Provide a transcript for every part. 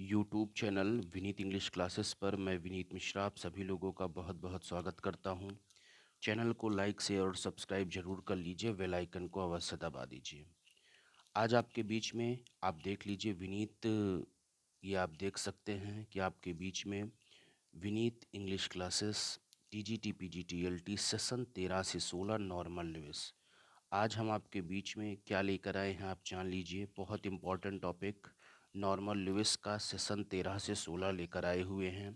YouTube channel Vineet English classes पर मैं विनीत मिश्रा आप सभी लोगों का बहुत बहुत स्वागत करता हूं। चैनल को लाइक शेयर और सब्सक्राइब जरूर कर लीजिए, बेल आइकन को अवश्य दबा दीजिए। आज आपके बीच में आप देख लीजिए विनीत, ये आप देख सकते हैं कि आपके बीच में Vineet English classes TGT PGT LT session 13 से 16 नॉर्मल लुइस। आज हम आपके बीच में क्या लेकर आए हैं आप जान लीजिए। बहुत इम्पॉर्टेंट टॉपिक नॉर्मल लुइस का सेशन 13 से 16 लेकर आए हुए हैं,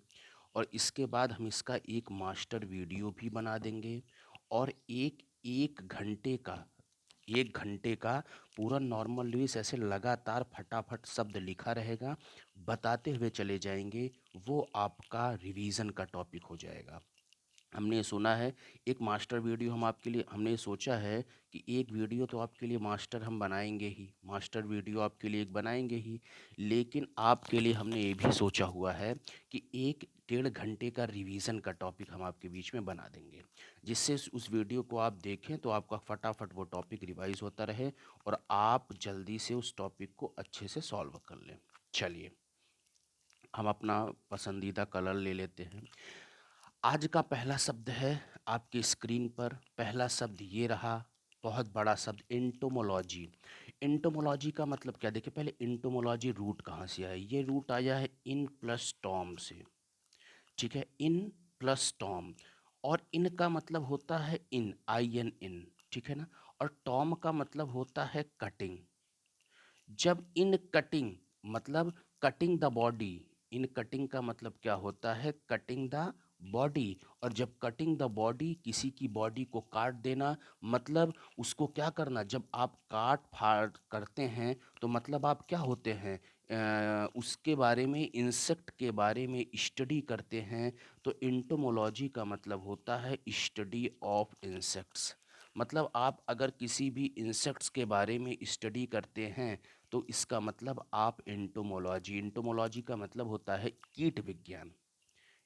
और इसके बाद हम इसका एक मास्टर वीडियो भी बना देंगे और एक एक घंटे का 1 घंटे का पूरा नॉर्मल लुइस ऐसे लगातार फटाफट शब्द लिखा रहेगा, बताते हुए चले जाएंगे। वो आपका रिवीजन का टॉपिक हो जाएगा। हमने सुना है एक मास्टर वीडियो हम आपके लिए, हमने सोचा है कि एक वीडियो तो आपके लिए मास्टर हम बनाएंगे ही, मास्टर वीडियो आपके लिए एक बनाएंगे ही, लेकिन आपके लिए हमने ये भी सोचा हुआ है कि 1 डेढ़ घंटे का रिवीजन का टॉपिक हम आपके बीच में बना देंगे, जिससे उस वीडियो को आप देखें तो आपका फटाफट वो टॉपिक रिवाइज होता रहे और आप जल्दी से उस टॉपिक को अच्छे से सॉल्व कर लें। चलिए, हम अपना पसंदीदा कलर ले लेते हैं। आज का पहला शब्द है आपकी स्क्रीन पर। पहला शब्द ये रहा, बहुत बड़ा शब्द, इंटोमोलॉजी। इंटोमोलॉजी का मतलब क्या? देखिए, पहले इंटोमोलॉजी रूट कहाँ से आया? ये रूट आया है इन प्लस टॉम से। ठीक है, इन प्लस टॉम, और इन का मतलब होता है इन, आई एन इन, ठीक है ना। और टॉम का मतलब होता है कटिंग। जब इन कटिंग मतलब cutting the body, in cutting का मतलब क्या होता है? Cutting the body. और जब कटिंग द बॉडी, किसी की बॉडी को काट देना, मतलब उसको क्या करना? जब आप काट फाड़ करते हैं तो मतलब आप क्या होते हैं? उसके बारे में, इंसेक्ट के बारे में स्टडी करते हैं। तो इंटोमोलॉजी का मतलब होता है स्टडी ऑफ इंसेक्ट्स। मतलब आप अगर किसी भी इंसेक्ट्स के बारे में स्टडी करते हैं तो इसका मतलब आप एंटोमोलॉजी, एंटोमोलॉजी का मतलब होता है कीट विज्ञान।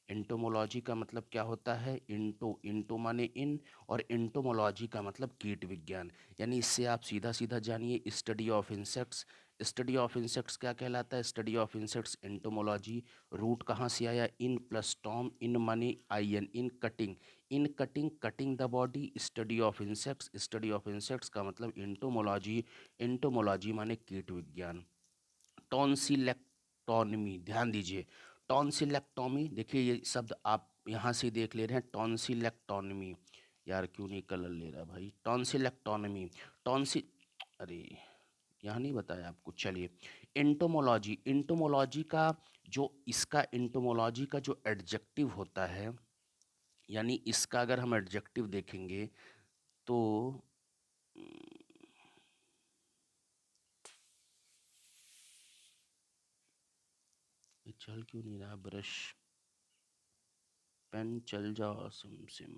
एंटोमोलॉजी का मतलब क्या होता है? इंटो, इंटो माने इन, और एंटोमोलॉजी का मतलब कीट विज्ञान। यानी इससे आप सीधा सीधा जानिए study of insects. Study of insects क्या कहलाता है? Study of insects entomology. Root कहाँ से आया? इन प्लस टॉम, इन माने I N, in cutting, in cutting, cutting the body, study of insects, study of insects का मतलब एंटोमोलॉजी, एंटोमोलॉजी माने कीट विज्ञान। टॉन्सिलेक्टोनमी, ध्यान दीजिए, टॉन्सिलेक्टोमी, देखिए ये शब्द आप यहाँ से देख ले रहे हैं, टॉन्सिलेक्टोनमी। यार क्यों नहीं कलर ले रहा भाई? टॉन्सिलेक्टोनमी, टॉन्सि अरे यहाँ नहीं बताया आपको। चलिए, इंटोमोलॉजी, इंटोमोलॉजी का जो, इसका इंटोमोलॉजी का जो एडजेक्टिव होता है, यानी इसका अगर हम एडजेक्टिव देखेंगे तो ये चल क्यों नहीं रहा ब्रश, पेन चल जा सिम सिम।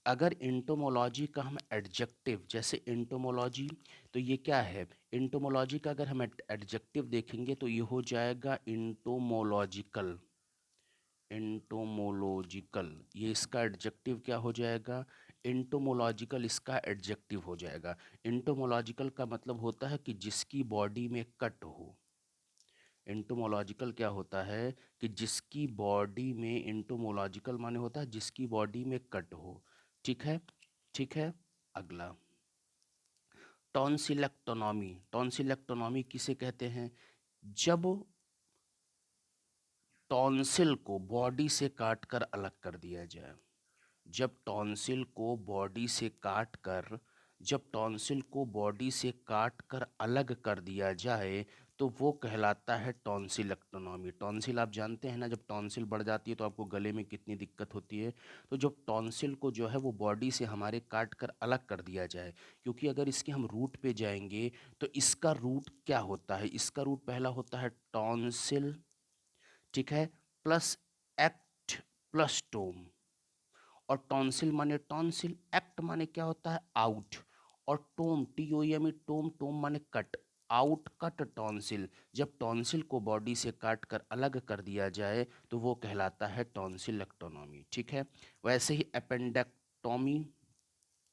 अगर इंटोमोलॉजी का हम एडजेक्टिव, जैसे इंटोमोलॉजी, तो ये क्या है? इंटोमोलॉजी का अगर हम एडजेक्टिव देखेंगे तो ये हो जाएगा इंटोमोलॉजिकल, इंटोमोलॉजिकल, ये इसका एडजेक्टिव क्या हो जाएगा? इंटोमोलॉजिकल इसका एडजेक्टिव हो जाएगा। इंटोमोलॉजिकल का मतलब होता है कि जिसकी बॉडी में कट हो। इंटोमोलॉजिकल क्या होता है? कि जिसकी बॉडी में, इंटोमोलॉजिकल माने होता है जिसकी बॉडी में कट हो। ठीक है, ठीक है। अगला, टॉन्सिलेक्टोनॉमी। टॉन्सिलेक्टोनॉमी किसे कहते हैं? जब टॉन्सिल को बॉडी से काट कर अलग कर दिया जाए, जब टॉन्सिल को बॉडी से काट कर, जब टॉन्सिल को बॉडी से काट कर अलग कर दिया जाए तो वो कहलाता है टॉन्सिलेक्टोनॉमी। टॉन्सिल आप जानते हैं ना, जब टॉन्सिल बढ़ जाती है तो आपको गले में कितनी दिक्कत होती है। तो जब टॉन्सिल को जो है वो बॉडी से हमारे काट कर अलग कर दिया जाए, क्योंकि अगर इसके हम रूट पे जाएंगे तो इसका रूट क्या होता है? इसका रूट पहला होता है टॉन्सिल, ठीक है, प्लस एक्ट प्लस टोम। और टॉन्सिल माने टॉन्सिल, एक्ट माने क्या होता है? आउट, और tome, T O M E, tome, tome माने कट, आउट कट टॉन्सिल। जब टॉन्सिल को बॉडी से काट कर अलग कर दिया जाए तो वो कहलाता है टॉन्सिलेक्टोनॉमी। ठीक है। वैसे ही अपेंडेक्टोमी,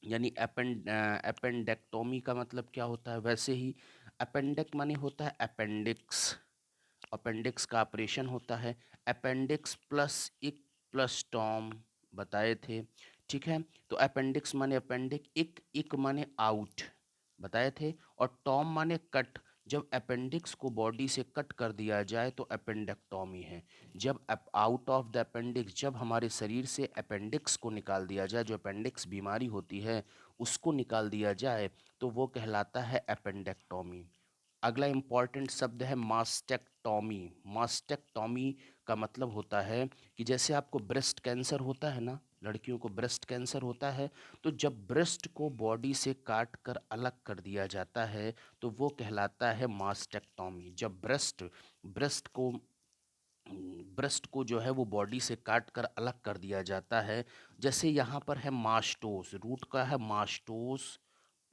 यानी अपेंडेक्टोमी का मतलब क्या होता है? वैसे ही अपेंडिक माने होता है अपेंडिक्स, अपेंडिक्स का ऑपरेशन होता है, अपेंडिक्स प्लस इक प्लस टॉम बताए थे, ठीक है। तो अपेंडिक्स माने अपेंडिक, इक माने आउट बताए थे, और टॉम माने कट। जब अपेंडिक्स को बॉडी से कट कर दिया जाए तो अपेंडेक्टॉमी है। जब आउट ऑफ द अपेंडिक्स, जब हमारे शरीर से अपेंडिक्स को निकाल दिया जाए, जो अपेंडिक्स बीमारी होती है उसको निकाल दिया जाए, तो वो कहलाता है अपेंडेक्टॉमी। अगला इंपॉर्टेंट शब्द है मास्टेक्टॉमी। मास्टेक्टॉमी का मतलब होता है कि जैसे आपको ब्रेस्ट कैंसर होता है ना, लड़कियों को ब्रेस्ट कैंसर होता है, तो जब ब्रेस्ट को बॉडी से काट कर अलग कर दिया जाता है तो वो कहलाता है मास्टेक्टॉमी। जब ब्रेस्ट को ब्रेस्ट को जो है वो बॉडी से काट कर अलग कर दिया जाता है। जैसे यहाँ पर है मास्टोस, रूट का है मास्टोस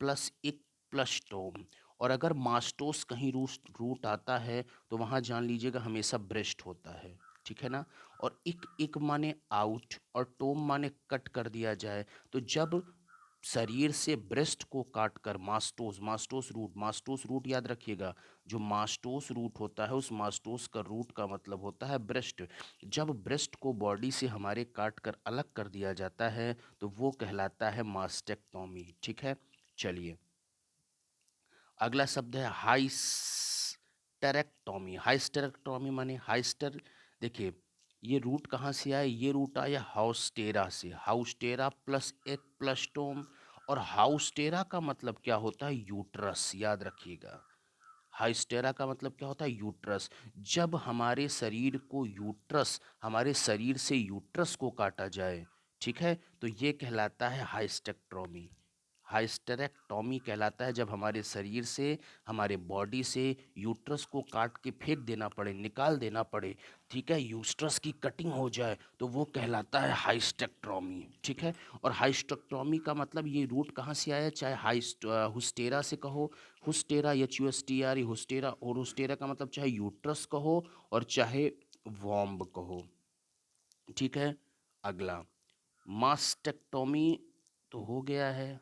प्लस इक प्लस टोम, और अगर मास्टोस कहीं रूट रूट आता है तो वहाँ जान लीजिएगा हमेशा ब्रेस्ट होता है, ठीक है ना। और इक इक माने आउट और टोम माने कट कर दिया जाए। तो जब शरीर से ब्रेस्ट को काटकर मास्टोस रूट याद रखिएगा, जो मास्टोस रूट होता है उस मास्टोस का रूट का मतलब होता है ब्रेस्ट। जब ब्रेस्ट को बॉडी से हमारे काट कर अलग कर दिया जाता है तो वो कहलाता है मास्टेक्टोमी, ठीक है। चलिए, अगला शब्द है हाइस्टेरेक्टोमी। हाइस्टेरेक्टोमी माने हाइस्टर, देखिए ये रूट कहाँ से आया, ये रूट आया हाउस्टेरा से, हाउस्टेरा प्लस एक प्लस टोम। और हाउस्टेरा का मतलब क्या होता है, यूट्रस, याद रखिएगा। हाइस्टेरा का मतलब क्या होता है, यूट्रस। जब हमारे शरीर से यूट्रस को काटा जाए, ठीक है, तो ये कहलाता है हाइस्टेक्टोमी। हाइस्टेरेक्टोमी कहलाता है जब हमारे शरीर से, हमारे बॉडी से यूट्रस को काट के फेंक देना पड़े, निकाल देना पड़े, ठीक है, यूट्रस की कटिंग हो जाए, तो वो कहलाता है हाइस्टेक्टोमी, ठीक है। और हाइस्टेक्टोमी का मतलब ये रूट कहाँ से आया, चाहे हुस्टेरा से कहो, हुस्टेरा HUSTERA हुस्टेरा, और हुस्टेरा का मतलब चाहे यूट्रस कहो और चाहे वॉम्ब कहो, ठीक है। अगला मास्टेक्टोमी तो हो गया है,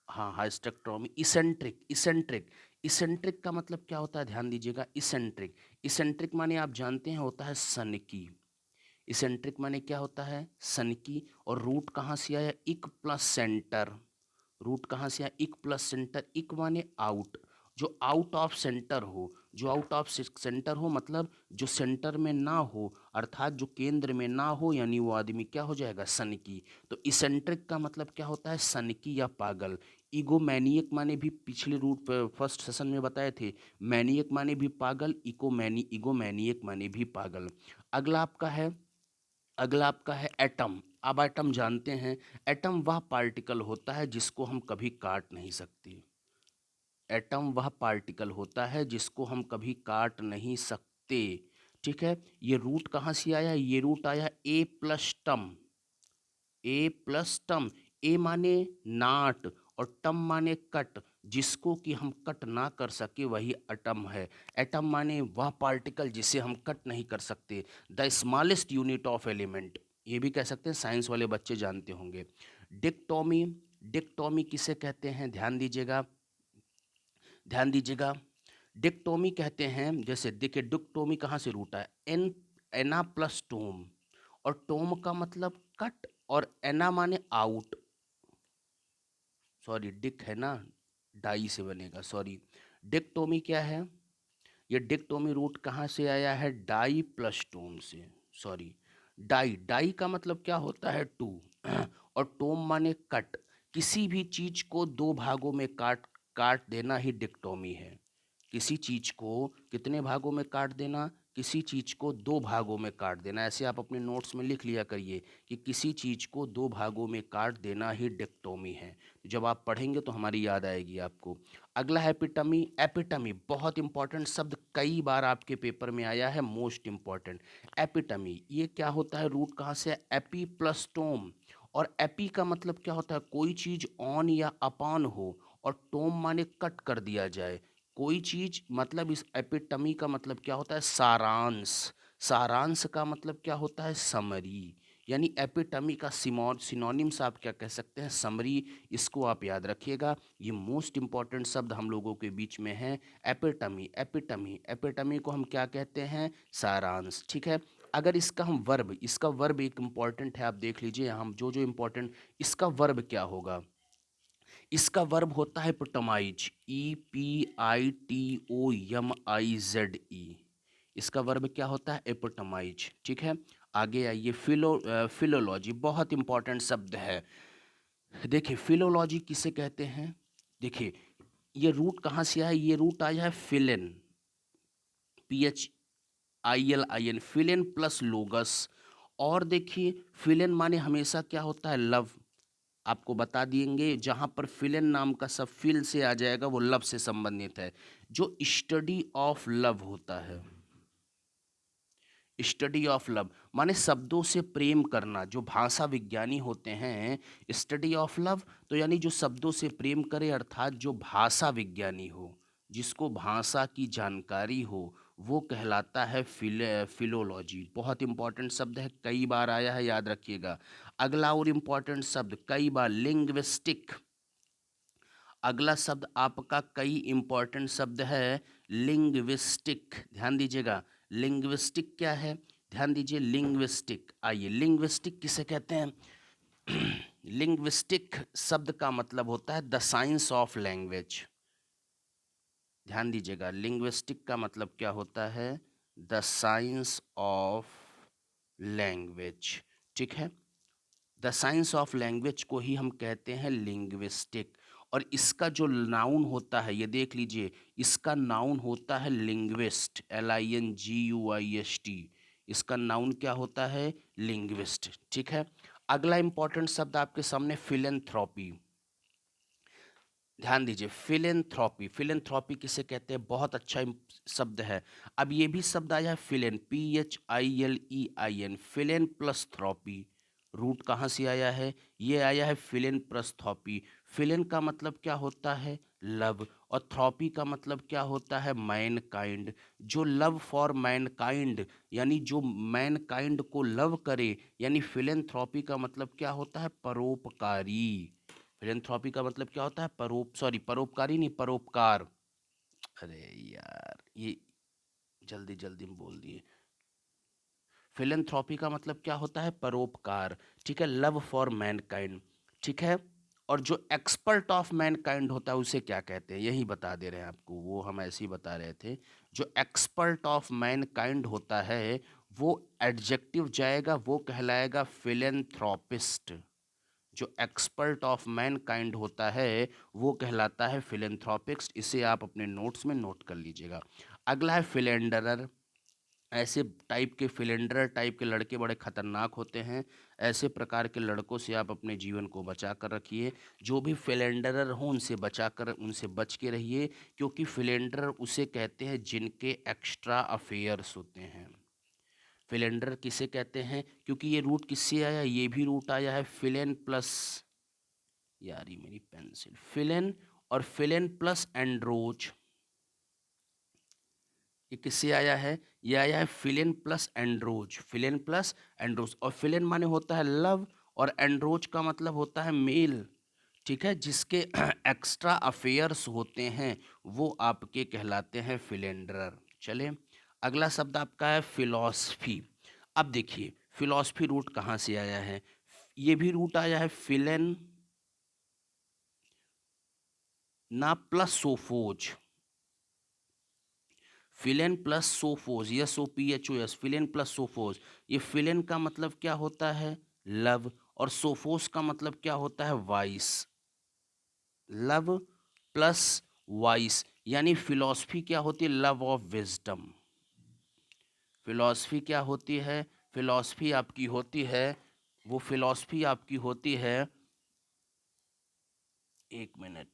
हाँ हाइस्टेक्टोमी। इसेंट्रिक, इसेंट्रिक, इसेंट्रिक का मतलब क्या होता है, ध्यान दीजिएगा। इसेंट्रिक, इसेंट्रिक माने आप जानते हैं होता है सन की। इसेंट्रिक माने क्या होता है, सन की। और रूट कहाँ से आया, इक प्लस सेंटर, रूट कहाँ से आया, इक प्लस सेंटर। इक माने आउट, जो आउट ऑफ सेंटर हो, जो आउट ऑफ सेंटर हो मतलब जो सेंटर में ना हो, अर्थात जो केंद्र में ना हो, यानी वो आदमी क्या हो जाएगा, सनकी। तो इसेंट्रिक का मतलब क्या होता है, सनकी या पागल। ईगोमैनियक माने भी पिछले रूट पर फर्स्ट सेशन में बताए थे, मैनियक माने भी पागल, ईगोमैनियक माने भी पागल। अगला आपका है, अगला आपका है एटम। अब एटम जानते हैं, एटम वह पार्टिकल होता है जिसको हम कभी काट नहीं सकते। एटम वह पार्टिकल होता है जिसको हम कभी काट नहीं सकते, ठीक है। ये रूट कहाँ से आया, ये रूट आया ए प्लस टम, ए प्लस टम। ए माने नाट और टम माने कट, जिसको कि हम कट ना कर सके वही एटम है। एटम माने वह पार्टिकल जिसे हम कट नहीं कर सकते, the smallest unit of element, ये भी कह सकते हैं, साइंस वाले बच्चे जानते होंगे। डिक्टोमी, डिक्टोमी किसे कहते हैं, ध्यान दीजिएगा, ध्यान दीजिएगा। डिक्टोमी कहते हैं, जैसे देखिए डिक्टोमी कहाँ से रूट है, एना प्लस टोम, और टोम का मतलब कट, और एना माने आउट, सॉरी डिक है ना, डाई से बनेगा, सॉरी। डिक्टोमी क्या है, ये डिक्टोमी रूट कहाँ से आया है, डाई प्लस टोम से, सॉरी। डाई, डाई का मतलब क्या होता है, टू, और टोम माने कट। किसी भी चीज को दो भागों में काट काट देना ही डिक्टोमी है। किसी चीज को कितने भागों में काट देना, किसी चीज को दो भागों में काट देना। ऐसे आप अपने नोट्स में लिख लिया करिए कि किसी चीज को दो भागों में काट देना ही डिक्टोमी है। जब आप पढ़ेंगे तो हमारी याद आएगी आपको। अगला है एपिटमी। एपिटमी बहुत इंपॉर्टेंट शब्द, कई बार आपके पेपर में आया है, मोस्ट इंपॉर्टेंट। एपिटमी ये क्या होता है, रूट कहाँ से है, एपी प्लस टोम। और एपी का मतलब क्या होता है, कोई चीज ऑन या अपॉन हो, और टोम माने कट कर दिया जाए। कोई चीज मतलब इस एपिटमी का मतलब क्या होता है, सारांश। सारांश का मतलब क्या होता है, समरी। यानी एपिटमी का सिनोनिम्स आप क्या कह सकते हैं, समरी। इसको आप याद रखिएगा, ये मोस्ट इंपॉर्टेंट शब्द हम लोगों के बीच में है। एपिटमी, एपिटमी, एपिटमी को हम क्या कहते हैं, सारांश। ठीक है, अगर इसका हम वर्ब, इसका वर्ब एक इंपॉर्टेंट है, आप देख लीजिए हम जो जो इंपॉर्टेंट, इसका वर्ब क्या होगा। इसका वर्ब होता है एपिटोमाइज, EPITOMIZE। इसका वर्ब क्या होता है, एपिटोमाइज। ठीक है, आगे आइए, फिलोलॉजी बहुत इंपॉर्टेंट शब्द है। देखिए फिलोलॉजी किसे कहते हैं, देखिए ये रूट कहाँ से आया, ये रूट आया है फिलेन, PHILIN, फिलेन प्लस लोगस। और देखिए फिलेन माने हमेशा क्या होता है, लव। आपको बता देंगे, जहां पर फिलेन नाम का सब फिल से आ जाएगा वो लव से संबंधित है, जो स्टडी ऑफ लव होता है। स्टडी ऑफ लव माने शब्दों से प्रेम करना, जो भाषा विज्ञानी होते हैं, स्टडी ऑफ लव तो यानी जो शब्दों से प्रेम करे, अर्थात जो भाषा विज्ञानी हो, जिसको भाषा की जानकारी हो, वो कहलाता है फिलोलॉजी। बहुत इंपॉर्टेंट शब्द है, कई बार आया है, याद रखिएगा। अगला और इंपॉर्टेंट शब्द कई बार, लिंग्विस्टिक। अगला शब्द आपका कई इंपॉर्टेंट शब्द है, लिंग्विस्टिक। ध्यान दीजिएगा, लिंग्विस्टिक क्या है, ध्यान दीजिए, लिंग्विस्टिक। आइए, लिंग्विस्टिक किसे कहते हैं, लिंग्विस्टिक शब्द का मतलब होता है द साइंस ऑफ लैंग्वेज। ध्यान दीजिएगा, लिंग्विस्टिक का मतलब क्या होता है, द साइंस ऑफ लैंग्वेज। ठीक है, द साइंस ऑफ लैंग्वेज को ही हम कहते हैं लिंग्विस्टिक। और इसका जो नाउन होता है, ये देख लीजिए, इसका नाउन होता है लिंग्विस्ट, LINGUIST। इसका नाउन क्या होता है, लिंग्विस्ट। ठीक है, अगला इंपॉर्टेंट शब्द आपके सामने, फिलेंथ्रॉपी। ध्यान दीजिए, फिलेंथ्रॉपी, फिलेंथ्रॉपी किसे कहते हैं, बहुत अच्छा शब्द है। अब ये भी शब्द आया है फिलेन, PHILEIN, फिलेन प्लस थ्रॉपी। रूट कहाँ से आया है, ये आया है फिलेन प्लस थ्रॉपी। फिलेन का मतलब क्या होता है, लव, और थ्रॉपी का मतलब क्या होता है, मैन काइंड। जो लव फॉर मैन काइंड, यानी जो मैन काइंड को लव करे, यानी फिलेंथ्रॉपी का मतलब क्या होता है, परोपकारी। फिलेंथ्रॉपी का मतलब क्या होता है, परोपकारी नहीं, परोपकार। अरे यार, ये जल्दी जल्दी में बोल दिए। फिलेंथ्रॉपी का मतलब क्या होता है, परोपकार। ठीक है, लव फॉर मैनकाइंड। ठीक है, और जो एक्सपर्ट ऑफ मैनकाइंड होता है उसे क्या कहते हैं, यही बता दे रहे हैं आपको, वो हम ऐसे ही बता रहे थे। जो एक्सपर्ट ऑफ मैनकाइंड होता है वो एडजेक्टिव जाएगा, वो कहलाएगा फिलेंथ्रोपिस्ट। जो एक्सपर्ट ऑफ मैन काइंड होता है वो कहलाता है फिलेंथ्रोपिक्स। इसे आप अपने नोट्स में नोट कर लीजिएगा। अगला है फिलेंडरर। ऐसे टाइप के फिलेंडरर टाइप के लड़के बड़े खतरनाक होते हैं। ऐसे प्रकार के लड़कों से आप अपने जीवन को बचा कर रखिए। जो भी फिलेंडरर हो उनसे बचा कर, उनसे बच के रहिए, क्योंकि फिलेंडरर उसे कहते हैं जिनके एक्स्ट्रा अफेयर्स होते हैं। फिलेंडर किसे कहते हैं, क्योंकि ये रूट किससे आया, ये भी रूट आया है फिलेन प्लस, यार ये मेरी पेंसिल, फिलेन और फिलेन प्लस एंड्रोज। ये किससे आया है, ये आया है फिलेन प्लस एंड्रोज, फिलेन प्लस एंड्रोज। और फिलेन माने होता है लव, और एंड्रोज का मतलब होता है मेल। ठीक है, जिसके एक्स्ट्रा अफेयर्स होते हैं वो आपके कहलाते हैं फिलेंडरर। चले, अगला शब्द आपका है फिलॉसफी। अब देखिए फिलॉसफी रूट कहाँ से आया है, ये भी रूट आया है फिलेन ना प्लस सोफोज, फिलेन प्लस सोफोज, SOPHOS, फिलेन प्लस सोफोज। ये फिलेन का मतलब क्या होता है, लव, और सोफोस का मतलब क्या होता है, वाइस। लव प्लस वाइस, यानी फिलॉसफी क्या होती है, लव ऑफ विजडम। फिलॉसफी क्या होती है, फिलॉसफी आपकी होती है, वो फिलॉसफी आपकी होती है, एक मिनट,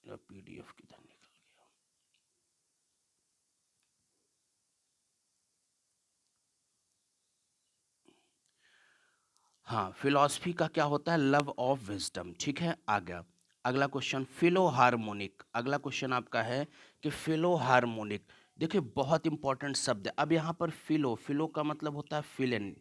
मेरा PDF किधर निकल गया। हाँ, फिलॉसफी का क्या होता है, लव ऑफ विजडम। ठीक है, आ गया अगला क्वेश्चन, फिलो हार्मोनिक। अगला क्वेश्चन आपका है कि फिलो हार्मोनिक। देखिए बहुत इंपॉर्टेंट शब्द है। अब यहाँ पर फिलो, फिलो का मतलब होता है फिलेन।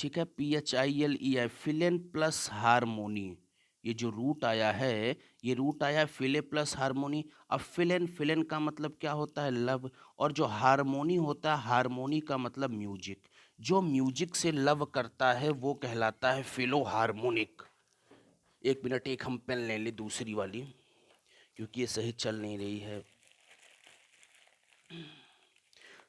ठीक है, PHILEI, फिलेन प्लस हारमोनी। ये जो रूट आया है, ये रूट आया है फिले प्लस हारमोनी। अब फिलेन, फिलेन का मतलब क्या होता है? लव। और जो हारमोनी होता है, हारमोनी का मतलब म्यूजिक। जो म्यूजिक से लव करता है वो कहलाता है फिलो हारमोनिक। एक मिनट, एक हम पेन ले लें दूसरी वाली, क्योंकि ये सही चल नहीं रही है।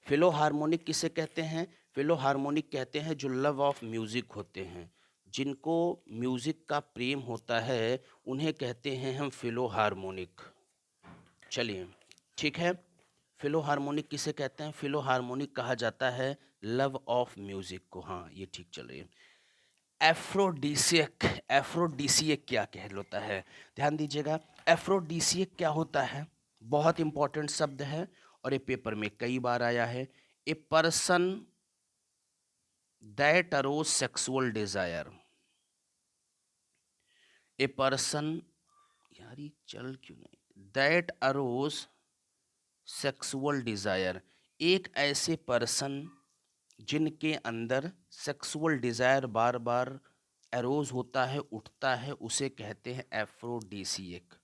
फिलो हारमोनिक किसे कहते हैं? फिलो हारमोनिक कहते हैं जो लव ऑफ म्यूजिक होते हैं, जिनको म्यूजिक का प्रेम होता है, उन्हें कहते हैं हम फिलो हारमोनिक। चलिए, ठीक है। फिलो हारमोनिक किसे कहते हैं? फिलो हारमोनिक कहा जाता है लव ऑफ म्यूजिक को। हाँ, ये ठीक चल रही है। एफ्रोडीसियक, एफ्रोडीसियक क्या कहलाता है? ध्यान दीजिएगा, एफ्रोडीसियक क्या होता है? बहुत इंपॉर्टेंट शब्द है और ये पेपर में कई बार आया है। A person that arouse sexual desire. A person, यार ये चल क्यों नहीं, दैट अरोज सेक्सुअल डिजायर। एक ऐसे पर्सन जिनके अंदर सेक्सुअल डिजायर बार बार एरोज होता है, उठता है, उसे कहते हैं aphrodisiac.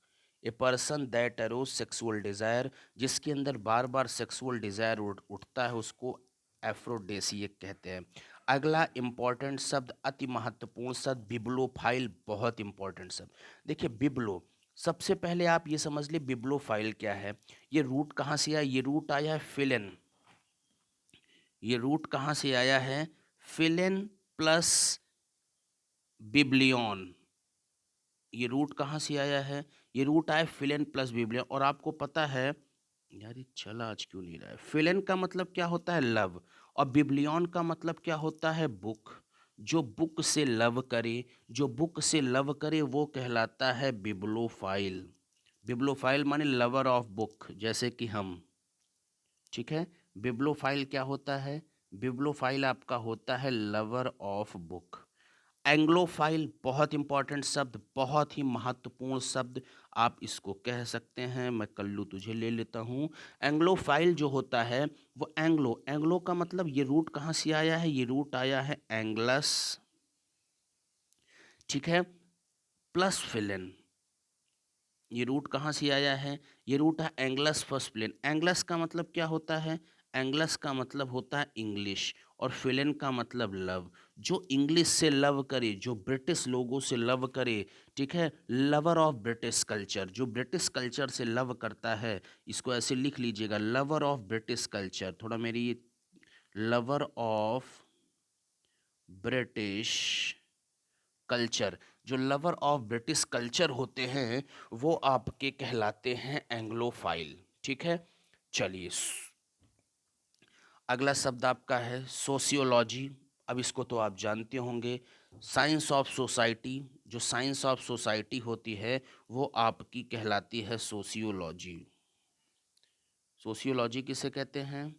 A person that arouse sexual desire, जिसके अंदर बार बार सेक्सुअल डिजायर उठता है, उसको एफ्रोडीसियक कहते हैं। अगला इंपॉर्टेंट शब्द, अति महत्वपूर्ण शब्द, बिब्लोफाइल। बहुत इंपॉर्टेंट शब्द। देखिए, बिब्लो, सबसे पहले आप ये समझ ले बिब्लोफाइल क्या है। ये रूट कहाँ से आया? ये रूट आया है फिलेन। ये रूट कहाँ से आया है? फिलेन प्लस बिब्लियन। ये रूट कहाँ से आया है? ये रूट आया फिलेन प्लस बिब्लियन। और आपको पता है, यार ये चला आज क्यों नहीं रहा है। फिलेन का मतलब क्या होता है? लव। और बिब्लियन का मतलब क्या होता है? बुक। जो बुक से लव करे, जो बुक से लव करे वो कहलाता है बिब्लोफाइल। बिब्लोफाइल माने लवर ऑफ बुक, जैसे कि हम। ठीक है, बिब्लोफाइल क्या होता है? बिब्लोफाइल आपका होता है लवर ऑफ बुक। एंग्लोफाइल, बहुत इंपॉर्टेंट शब्द, बहुत ही महत्वपूर्ण शब्द, आप इसको कह सकते हैं। मैं कल्लू तुझे ले लेता हूँ। एंग्लोफाइल जो होता है वो एंग्लो, एंग्लो का मतलब, ये रूट कहाँ से आया है? ये रूट आया है एंग्लस। ठीक है, प्लस फिलेन। ये रूट कहाँ से आया है? ये रूट है एंग्लस फर्स्ट प्लेन। एंग्लस का मतलब क्या होता है? एंग्लस का मतलब होता है इंग्लिश, और फिलेन का मतलब लव। जो इंग्लिश से लव करे, जो ब्रिटिश लोगों से लव करे, ठीक है, लवर ऑफ ब्रिटिश कल्चर, जो ब्रिटिश कल्चर से लव करता है, इसको ऐसे लिख लीजिएगा, लवर ऑफ ब्रिटिश कल्चर। थोड़ा मेरी ये, लवर ऑफ ब्रिटिश कल्चर, जो लवर ऑफ ब्रिटिश कल्चर होते हैं वो आपके कहलाते हैं एंग्लोफाइल। ठीक है, चलिए, अगला शब्द आपका है सोशियोलॉजी। अब इसको तो आप जानते होंगे, साइंस ऑफ सोसाइटी। जो साइंस ऑफ सोसाइटी होती है वो आपकी कहलाती है सोशियोलॉजी। सोशियोलॉजी किसे कहते हैं?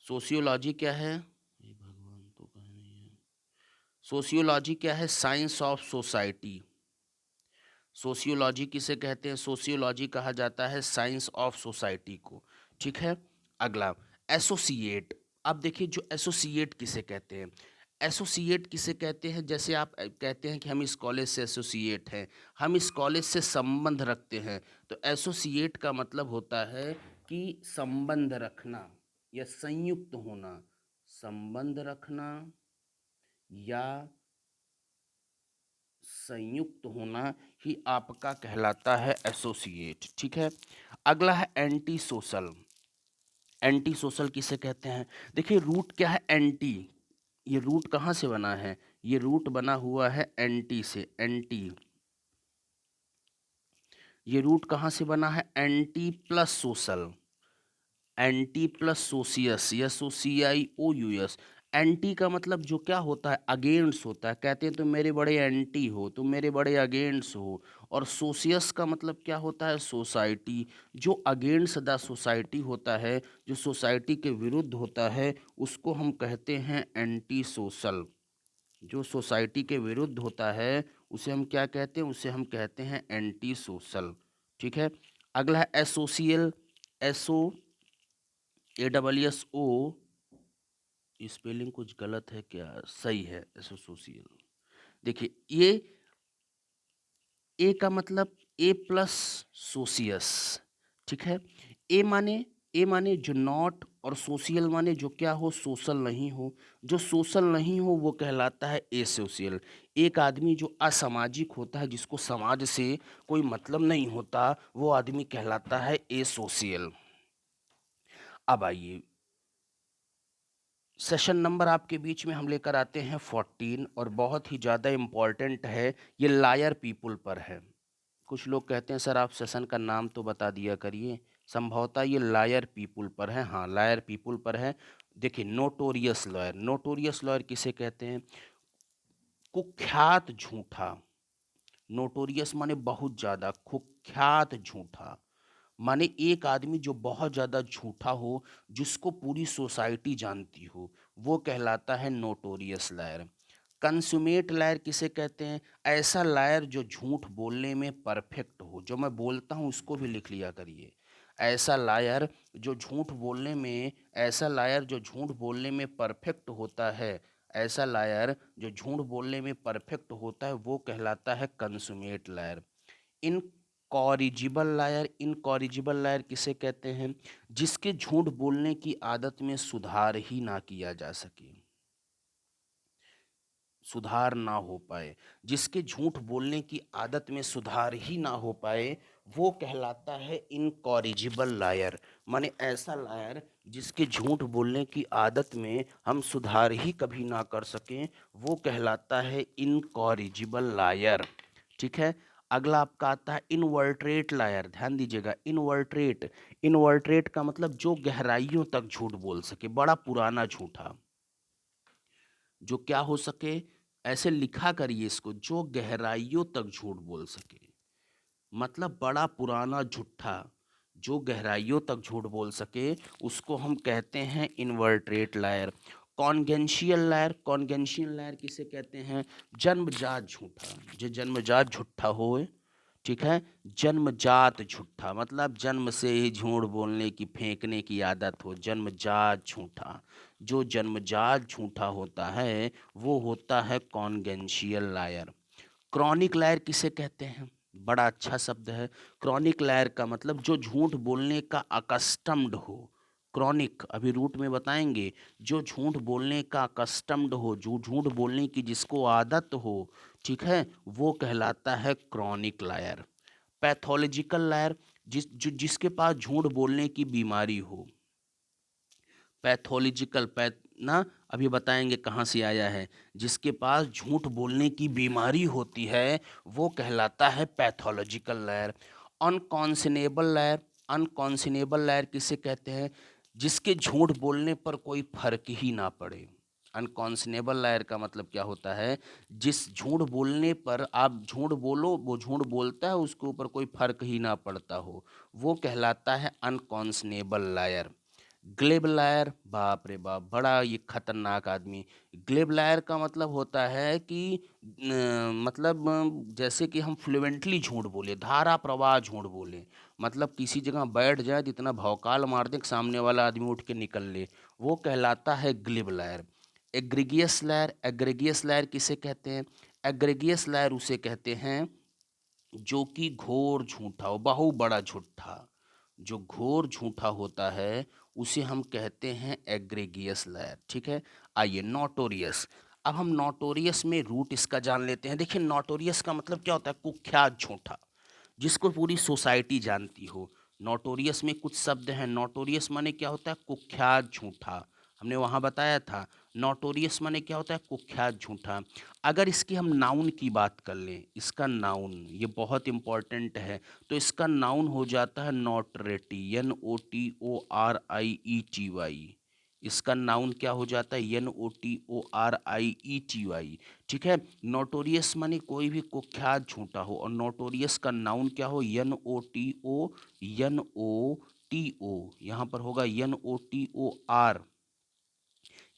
सोशियोलॉजी क्या है? हे भगवान, तो कहीं नहीं है। सोशियोलॉजी क्या है? Science of society. सोशियोलॉजी किसे कहते हैं? सोशियोलॉजी कहा जाता है साइंस ऑफ सोसाइटी को। ठीक है, अगला एसोसिएट। अब देखिए, जो एसोसिएट किसे कहते हैं? एसोसिएट किसे कहते हैं? जैसे आप कहते हैं कि हम इस कॉलेज से एसोसिएट हैं, हम इस कॉलेज से संबंध रखते हैं, तो एसोसिएट का मतलब होता है कि संबंध रखना या संयुक्त होना। संबंध रखना या संयुक्त होना ही आपका कहलाता है एसोसिएट। ठीक है, अगला है एंटी सोशल। एंटी सोशल किसे कहते हैं? देखिए, रूट क्या है? एंटी। ये रूट कहाँ से बना है? ये रूट बना हुआ है एंटी से। एंटी, ये रूट कहाँ से बना है? Anti plus social. Anti plus socius, SOCIOUS। Anti का मतलब जो क्या होता है? अगेंस्ट होता है। कहते हैं तुम मेरे बड़े एंटी हो, तुम मेरे बड़े अगेंस्ट हो। और सोसियस का मतलब क्या होता है? सोसाइटी। जो अगेंस्ट द सोसाइटी होता है, जो सोसाइटी के विरुद्ध होता है, उसको हम कहते हैं एंटी सोशल। जो सोसाइटी के विरुद्ध होता है उसे हम क्या कहते हैं? उसे हम कहते हैं एंटी सोशल। ठीक है। अगला है एसोसियल, SOASSO, स्पेलिंग कुछ गलत है क्या, सही है एसोसियल। देखिए ये ए का मतलब ए प्लस सोसियस, ठीक है। ए माने ए माने जो नॉट, और सोशियल माने जो क्या हो, सोशल नहीं हो। जो सोशल नहीं हो वो कहलाता है ए सोशियल। एक आदमी जो असामाजिक होता है, जिसको समाज से कोई मतलब नहीं होता, वो आदमी कहलाता है ए सोशियल। अब आइए, सेशन नंबर आपके बीच में हम लेकर आते हैं 14, और बहुत ही ज़्यादा इम्पॉर्टेंट है, ये लायर पीपुल पर है। कुछ लोग कहते हैं सर आप सेशन का नाम तो बता दिया करिए, संभवतः ये लायर पीपुल पर है। हाँ, लायर पीपुल पर है। देखिए, नोटोरियस लॉयर, नोटोरियस लॉयर किसे कहते हैं, कुख्यात झूठा। नोटोरियस माने बहुत ज़्यादा, कुख्यात झूठा माने एक आदमी जो बहुत ज़्यादा झूठा हो, जिसको पूरी सोसाइटी जानती हो, वो कहलाता है नोटोरियस लायर। कंसुमेट लायर किसे कहते हैं, ऐसा लायर जो झूठ बोलने में परफेक्ट हो। जो मैं बोलता हूँ उसको भी लिख लिया करिए। ऐसा लायर जो झूठ बोलने में, ऐसा लायर जो झूठ बोलने में परफेक्ट होता है, ऐसा लायर जो झूठ बोलने में परफेक्ट होता है, वो कहलाता है consummate liar. Incorrigible liar, incorrigible liar किसे कहते हैं, जिसके झूठ बोलने की आदत में सुधार ही ना किया जा सके, सुधार ना हो पाए, जिसके झूठ बोलने की आदत में सुधार ही ना हो पाए, वो कहलाता है इनकॉरिजिबल लायर। माने ऐसा लायर जिसके झूठ बोलने की आदत में हम सुधार ही कभी ना कर सकें, वो कहलाता है इनकॉरिजिबल लायर। ठीक है। अगला आपका आता है इनवर्ट्रेट लायर। ध्यान दीजिएगा, इनवर्ट्रेट, इनवर्ट्रेट का मतलब जो गहराइयों तक झूठ बोल सके, बड़ा पुराना झूठा, जो क्या हो सके, ऐसे लिखा करिए इसको, जो गहराइयों तक झूठ बोल सके, मतलब बड़ा पुराना झूठा जो गहराइयों तक झूठ बोल सके, उसको हम कहते हैं इनवर्ट्रेट लायर। कॉन्गेंशियल लायर, कॉन्गेंशियल लायर किसे कहते हैं, जन्मजात झूठा, जो जन्मजात झूठा होए। ठीक है। जन्मजात झूठा मतलब जन्म से ही झूठ बोलने की, फेंकने की आदत हो, जन्मजात झूठा। जो जन्मजात झूठा होता है वो होता है कॉन्गेंशियल लायर। क्रॉनिक लायर किसे कहते हैं, बड़ा अच्छा शब्द है। क्रॉनिक लायर का मतलब जो झूठ बोलने का अकस्टम्ड हो। क्रॉनिक अभी रूट में बताएंगे। जो झूठ बोलने का अकस्टम्ड हो, जो झूठ बोलने की जिसको आदत हो, ठीक है, वो कहलाता है क्रॉनिक लायर। पैथोलॉजिकल लायर, जिसके पास झूठ बोलने की बीमारी हो। पैथोलॉजिकल ना, अभी बताएंगे कहाँ से आया है। जिसके पास झूठ बोलने की बीमारी होती है, वो कहलाता है पैथोलॉजिकल लायर। अनकॉन्सिनेबल लायर, अनकॉन्सिनेबल लायर किसे कहते हैं, जिसके झूठ बोलने पर कोई फर्क ही ना पड़े। अनकॉन्सिनेबल लायर का मतलब क्या होता है, जिस झूठ बोलने पर आप झूठ बोलो, वो झूठ बोलता है, उसके ऊपर कोई फर्क ही ना पड़ता हो, वो कहलाता है अनकॉन्सिनेबल लायर। ग्लेब लायर, बाप रे बाप, बड़ा ये खतरनाक आदमी। ग्लेब लायर का मतलब होता है कि मतलब जैसे कि हम फ्लुएंटली झूठ बोले, धारा प्रवाह झूठ बोले, मतलब किसी जगह बैठ जाए तो इतना भौकाल मार दे कि सामने वाला आदमी उठ के निकल ले, वो कहलाता है ग्लेब लायर। एग्रेगियस लायर, एग्रेगियस लायर किसे कहते हैं, एग्रेगियस लायर उसे कहते हैं जो कि घोर झूठा हो, बहु बड़ा झूठा। जो घोर झूठा होता है उसे हम कहते हैं एग्रेगियस लायर। ठीक है। आइए नोटोरियस, अब हम नोटोरियस में रूट इसका जान लेते हैं। देखिए, नोटोरियस का मतलब क्या होता है, कुख्यात झूठा, जिसको पूरी सोसाइटी जानती हो। नोटोरियस में कुछ शब्द हैं। नोटोरियस माने क्या होता है, कुख्यात झूठा, हमने वहाँ बताया था। नोटोरियस माने क्या होता है, कुख्यात झूठा। अगर इसकी हम नाउन की बात कर लें, इसका नाउन, ये बहुत इंपॉर्टेंट है, तो इसका नाउन हो जाता है नोटरेटी, NOTORIETY। इसका नाउन क्या हो जाता है, NOTORIETY। ठीक है। नोटोरियस माने कोई भी कुख्यात झूठा हो, और नोटोरियस का नाउन क्या हो, NOTO, यहाँ पर होगा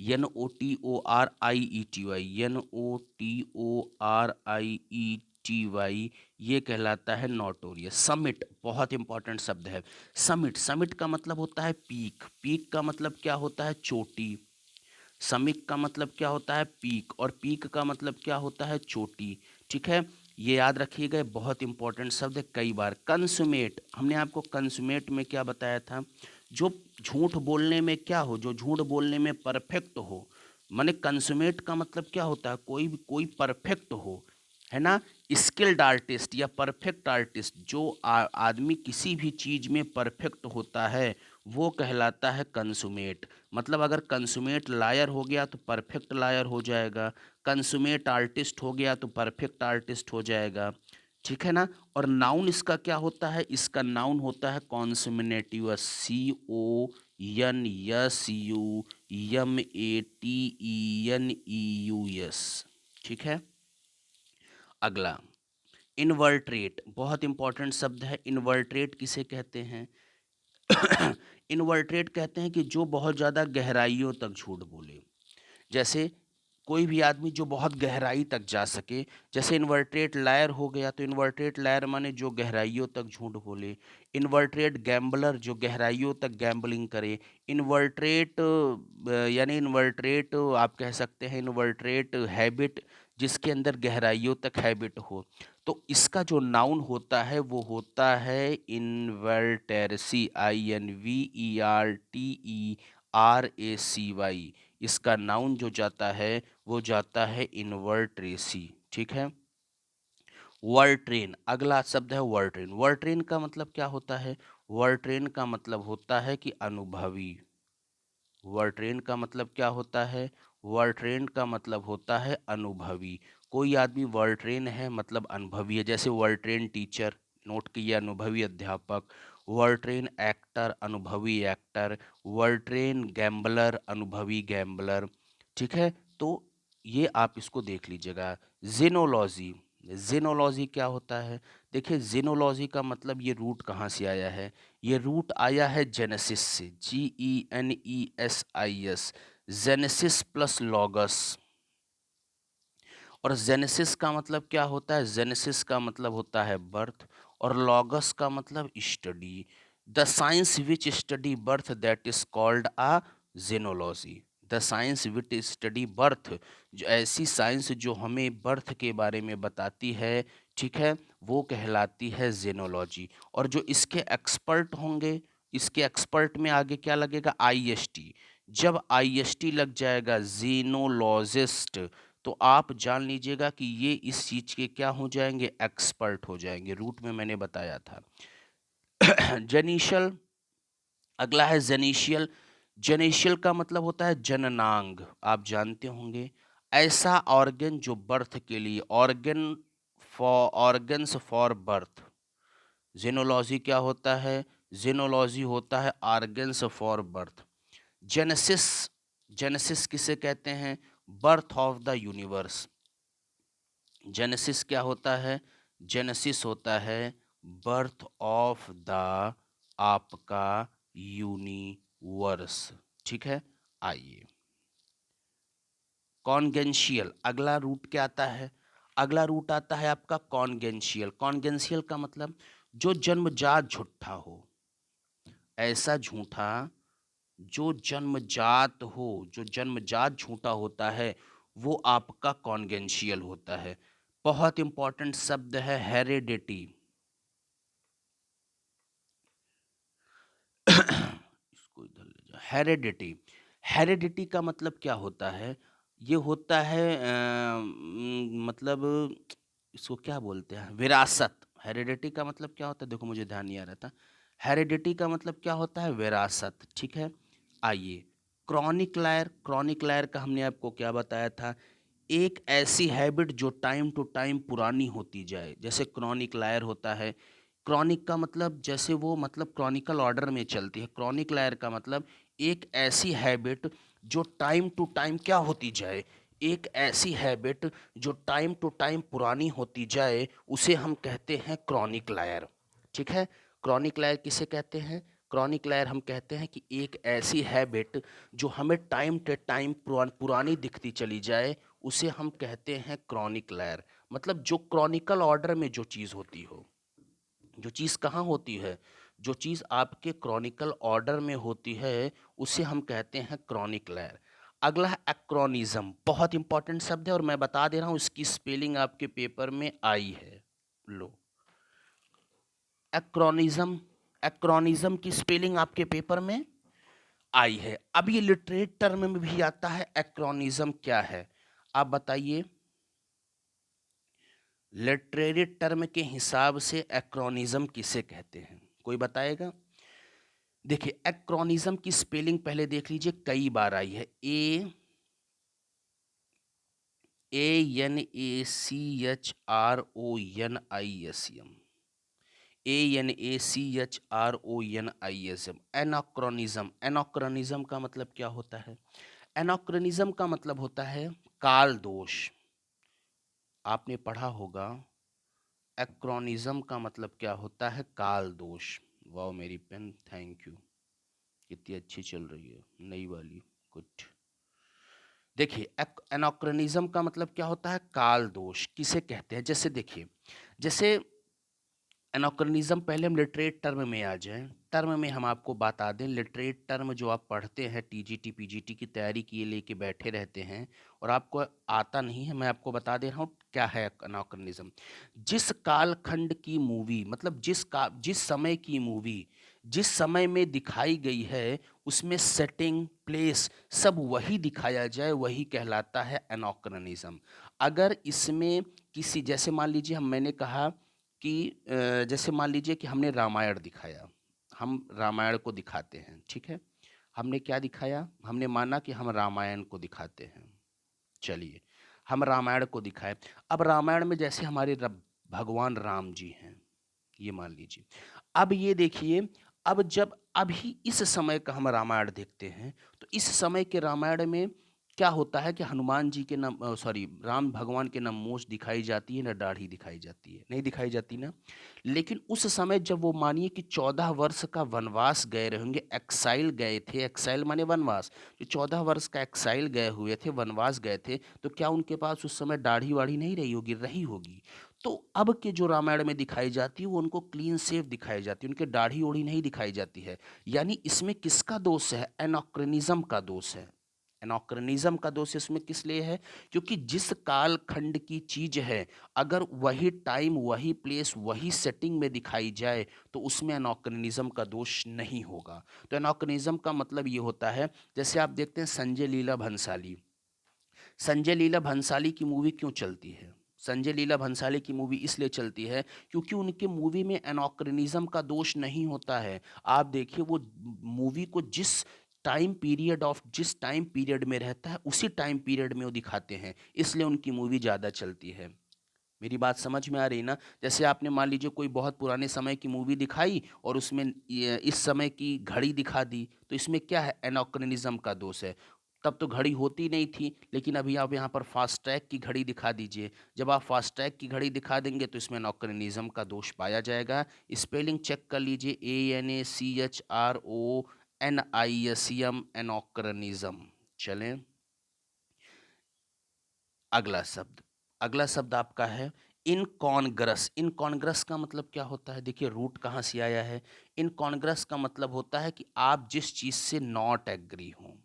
NOTORIETY, NOTORIETY। ये कहलाता है नोटोरियस। समिट बहुत इंपॉर्टेंट शब्द है। समिट, समिट का मतलब होता है पीक, पीक का मतलब क्या होता है चोटी, समिट का मतलब क्या होता है पीक, और पीक का मतलब क्या होता है चोटी। ठीक है, ये याद रखिएगा, बहुत इंपॉर्टेंट शब्द है। कई बार कंसुमेट, हमने आपको कंसुमेट में क्या बताया था, जो झूठ बोलने में क्या हो, जो झूठ बोलने में परफेक्ट हो, माने कंसुमेट का मतलब क्या होता है, कोई परफेक्ट हो, है ना। स्किल्ड आर्टिस्ट या परफेक्ट आर्टिस्ट, जो आदमी किसी भी चीज़ में परफेक्ट होता है वो कहलाता है कंसुमेट। मतलब अगर कंसुमेट लायर हो गया तो परफेक्ट लायर हो जाएगा, कंसुमेट आर्टिस्ट हो गया तो परफेक्ट आर्टिस्ट हो जाएगा। ठीक है ना। और नाउन इसका क्या होता है, इसका नाउन होता है कॉन्सोमिनेटिवस, CONSUMATENEUS। ठीक है। अगला इन्वर्ट्रेट, बहुत इंपॉर्टेंट शब्द है। इन्वर्ट्रेट किसे कहते हैं? इन्वर्ट्रेट कहते हैं कि जो बहुत ज़्यादा गहराइयों तक झूठ बोले। जैसे कोई भी आदमी जो बहुत गहराई तक जा सके, जैसे इन्वर्ट्रेट लायर हो गया, तो इन्वर्ट्रेट लायर माने जो गहराइयों तक झूठ बोले। इन्वर्ट्रेट गैम्बलर, जो गहराइयों तक गैम्बलिंग करे। इन्वर्ट्रेट यानी इन्वर्ट्रेट आप कह सकते हैं इन्वर्ट्रेट हैबिट, जिसके अंदर गहराइयों तक हैबिट हो। तो इसका जो नाउन होता है वो होता है इन्वर्टेरसी, INVERTERACY। इसका नाउन जो जाता है वो जाता है इन्वर्ट्रेसी। ठीक है। वर्ट्रेन, अगला शब्द है वर्ट्रेन। वर्ट्रेन का मतलब क्या होता है? वर्ट्रेन का मतलब होता है कि अनुभवी। वर्ट्रेन का मतलब क्या होता है? वर्ट्रेन का मतलब होता है अनुभवी। कोई आदमी वर्ट्रेन है मतलब अनुभवी है। जैसे वर्ट्रेन टीचर, नोट किए, अनुभवी अध्यापक। वर्ट्रेन एक्टर, अनुभवी एक्टर। वर्ट्रेन गैम्बलर, अनुभवी गैम्बलर। ठीक है। तो ये आप इसको देख लीजिएगा। जिनोलॉजी, जिनोलॉजी क्या होता है? देखिए जिनोलॉजी का मतलब, ये रूट कहाँ से आया है? ये रूट आया है जेनेसिस से, GENESIS, जेनेसिस प्लस लॉगस। और जेनेसिस का मतलब क्या होता है? जेनेसिस का मतलब होता है बर्थ, और लॉगस का मतलब study. The science which study birth that is called a genealogy. The science which study birth, जो ऐसी साइंस जो हमें बर्थ के बारे में बताती है, ठीक है, वो कहलाती है जेनोलॉजी। और जो इसके एक्सपर्ट होंगे, इसके एक्सपर्ट में आगे क्या लगेगा? IST। जब IST लग जाएगा, जीनोलॉजिस्ट, तो आप जान लीजिएगा कि ये इस चीज के क्या हो जाएंगे? एक्सपर्ट हो जाएंगे। रूट में मैंने बताया था। जेनिशियल, अगला है जेनिशियल। जेनिशियल का मतलब होता है जननांग, आप जानते होंगे। ऐसा ऑर्गन जो बर्थ के लिए, ऑर्गन्स फॉर बर्थ। जेनोलॉजी क्या होता है? जेनोलॉजी होता है organs for birth. Genesis, genesis किसे कहते हैं? Birth of the universe. Genesis क्या होता है? जेनेसिस होता है बर्थ ऑफ द आपका यूनिवर्स। ठीक है। आइए कॉन्गेंशियल, अगला रूट क्या आता है? अगला रूट आता है आपका कॉन्गेंशियल। कॉन्गेंशियल का मतलब जो जन्मजात झूठा हो, ऐसा झूठा जो जन्मजात हो, जो जन्मजात झूठा होता है, वो आपका कॉन्गेंशियल होता है। बहुत इंपॉर्टेंट शब्द है हेरिडिटी। इसको इधर ले जाओ। हेरिडिटी, हेरिडिटी का मतलब क्या होता है? ये होता है मतलब इसको क्या बोलते हैं? विरासत। हेरिडिटी का मतलब क्या होता है? देखो मुझे ध्यान नहीं आ रहा था। हेरिडिटी का मतलब क्या होता है? विरासत। ठीक है। आइए क्रॉनिक लायर, क्रॉनिक लायर का हमने आपको क्या बताया था? एक ऐसी हैबिट जो टाइम टू टाइम पुरानी होती जाए, जैसे क्रॉनिक लायर होता है। क्रॉनिक का मतलब जैसे वो मतलब क्रॉनिकल ऑर्डर में चलती है। क्रॉनिक लायर का मतलब एक ऐसी हैबिट जो टाइम टू टाइम क्या होती जाए, एक ऐसी हैबिट जो टाइम टू टाइम पुरानी होती जाए, उसे हम कहते हैं क्रॉनिक लायर। ठीक है। क्रॉनिक लायर किसे कहते हैं? क्रॉनिक लायर हम कहते हैं कि एक ऐसी हैबिट जो हमें टाइम टू टाइम पुरानी दिखती चली जाए, उसे हम कहते हैं क्रॉनिक लायर। मतलब जो क्रॉनिकल ऑर्डर में जो चीज़ होती हो, जो चीज़ कहाँ होती है, जो चीज़ आपके क्रॉनिकल ऑर्डर में होती है उसे हम कहते हैं क्रॉनिक लेयर। अगला है एक्रोनिज्म, बहुत इंपॉर्टेंट शब्द है और मैं बता दे रहा हूँ इसकी स्पेलिंग आपके पेपर में आई है। लो, एक्रोनिज्म, एक्रोनिज्म की स्पेलिंग आपके पेपर में आई है। अब ये लिटरेट टर्म में भी आता है, एक्रोनिज्म क्या है आप बताइए। लिटरेरी टर्म के हिसाब से एक्रोनिज्म किसे कहते हैं, कोई बताएगा? देखिए एक्रोनिज्म की स्पेलिंग पहले देख लीजिए, कई बार आई है। ANACHRONISM, ANACHRONISM, anachronism. एनाक्रोनिज्म का मतलब क्या होता है? एनाक्रोनिज्म का मतलब होता है काल दोष। आपने पढ़ा होगा एक्रोनिज्म का मतलब क्या होता है, काल दोष। वाह मेरी पेन, थैंक यू, कितनी अच्छी चल रही है नई वाली, गुड। देखिए एनाक्रोनिज्म का मतलब क्या होता है, काल दोष किसे कहते हैं। जैसे देखिए, जैसे एनाक्रोनिज्म, पहले हम लिटरेट टर्म में आ जाएं। टर्म में हम आपको बता दें, लिटरेट टर्म जो आप पढ़ते हैं टीजीटी पीजीटी की तैयारी किए लेके बैठे रहते हैं और आपको आता नहीं है, मैं आपको बता दे रहा हूँ क्या है एनाक्रोनिज्म। जिस कालखंड की मूवी, मतलब जिस समय की मूवी जिस समय में दिखाई गई है उसमें सेटिंग प्लेस सब वही दिखाया जाए, वही कहलाता है एनाक्रोनिज्म। अगर इसमें किसी, जैसे मान लीजिए मैंने कहा कि जैसे मान लीजिए कि हमने रामायण दिखाया, हम रामायण को दिखाते हैं, ठीक है। हमने क्या दिखाया, हमने माना कि हम रामायण को दिखाते हैं। चलिए हम रामायण को दिखाए। अब रामायण में जैसे हमारे भगवान राम जी हैं, ये मान लीजिए। अब ये देखिए, अब जब अभी इस समय का हम रामायण देखते हैं तो इस समय के रामायण में क्या होता है कि हनुमान जी के न, सॉरी, राम भगवान के न मूंछ दिखाई जाती है न दाढ़ी दिखाई जाती है, नहीं दिखाई जाती ना। लेकिन उस समय जब वो मानिए कि 14 वर्ष का वनवास गए रहेंगे, एक्साइल गए थे, एक्साइल माने वनवास, जो 14 वर्ष का एक्साइल गए हुए थे, वनवास गए थे, तो क्या उनके पास उस समय दाढ़ी वाढ़ी नहीं रही होगी? रही होगी। तो अब के जो रामायण में दिखाई जाती है वो उनको क्लीन सेव दिखाई जाती है, उनके दाढ़ी ओढ़ी नहीं दिखाई जाती है। यानी इसमें किसका दोष है? एनाक्रोनिज्म का दोष है। एनाक्रोनिज्म का दोष इसमें किस लिए है? क्योंकि जिस काल खंड की चीज है, अगर वही टाइम वही प्लेस वही सेटिंग में दिखाई जाए तो उसमें एनाक्रोनिज्म का दोष नहीं होगा। तो एनाक्रोनिज्म का मतलब ये होता है, जैसे आप देखते हैं संजय लीला भंसाली, संजय लीला भंसाली की मूवी क्यों चलती है? संजय लीला भंसाली की मूवी इसलिए चलती है क्योंकि उनके मूवी में एनाक्रोनिज्म का दोष नहीं होता है। आप देखिए वो मूवी को जिस टाइम पीरियड में रहता है उसी टाइम पीरियड में वो दिखाते हैं, इसलिए उनकी मूवी ज़्यादा चलती है। मेरी बात समझ में आ रही ना? जैसे आपने मान लीजिए कोई बहुत पुराने समय की मूवी दिखाई और उसमें इस समय की घड़ी दिखा दी, तो इसमें क्या है? एनाक्रोनिज्म का दोष है। तब तो घड़ी होती नहीं थी, लेकिन अभी आप यहाँ पर फास्ट ट्रैक की घड़ी दिखा दीजिए। जब आप फास्ट ट्रैक की घड़ी दिखा देंगे तो इसमें एनाक्रोनिज्म का दोष पाया जाएगा। स्पेलिंग चेक कर लीजिए, ANACHRONISM, एनाक्रोनिज्म। चलें अगला शब्द, अगला शब्द आपका है इनकॉन्ग्रस। इनकॉन्ग्रस का मतलब क्या होता है? देखिए रूट कहाँ से आया है। इनकॉन्ग्रस का मतलब होता है कि आप जिस चीज से नॉट एग्री हो,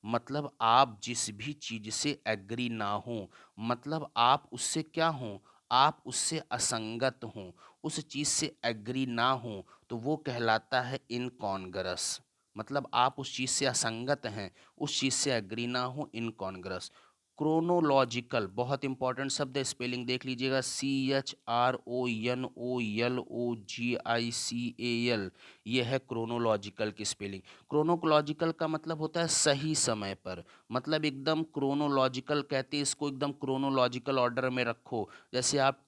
मतलब आप जिस भी चीज से एग्री ना हो, मतलब आप उससे क्या हो, आप उससे असंगत हो, उस चीज से एग्री ना हो, तो वो कहलाता है इनकॉन्ग्रस। मतलब आप उस चीज से असंगत हैं, उस चीज से एग्री ना हो, इनकॉन्ग्रस। क्रोनोलॉजिकल बहुत इंपॉर्टेंट शब्द है, स्पेलिंग देख लीजिएगा, CHRONOLOGICAL, ये है क्रोनोलॉजिकल की स्पेलिंग। क्रोनोलॉजिकल का मतलब होता है सही समय पर, मतलब एकदम क्रोनोलॉजिकल कहते हैं इसको, एकदम क्रोनोलॉजिकल ऑर्डर में रखो। जैसे आप